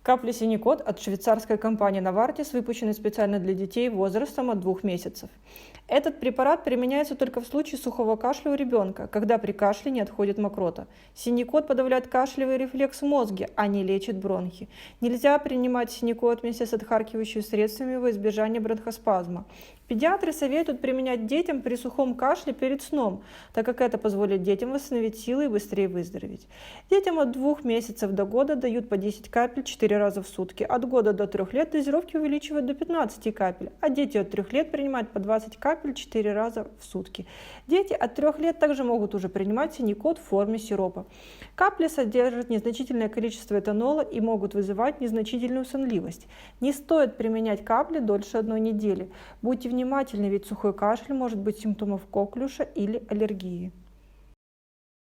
Капли Синекот от швейцарской компании Novartis выпущены специально для детей возрастом от 2 месяцев. Этот препарат применяется только в случае сухого кашля у ребенка, когда при кашле не отходит мокрота. Синекот подавляет кашлевый рефлекс в мозге, а не лечит бронхи. Нельзя принимать Синекот вместе с отхаркивающими средствами во избежание бронхоспазма. Педиатры советуют применять детям при сухом кашле перед сном, так как это позволит детям восстановить силы и быстрее выздороветь. Детям от 2 месяцев до года дают по 10 капель 4 раза в сутки. От года до 3 лет дозировки увеличивают до 15 капель, а дети от 3 лет принимают по 20 капель 4 раза в сутки. Дети от 3 лет также могут уже принимать Синекот в форме сиропа. Капли содержат незначительное количество этанола и могут вызывать незначительную сонливость. Не стоит применять капли дольше 1 недели. Будьте внимательны, ведь сухой кашель может быть симптомом коклюша или аллергии.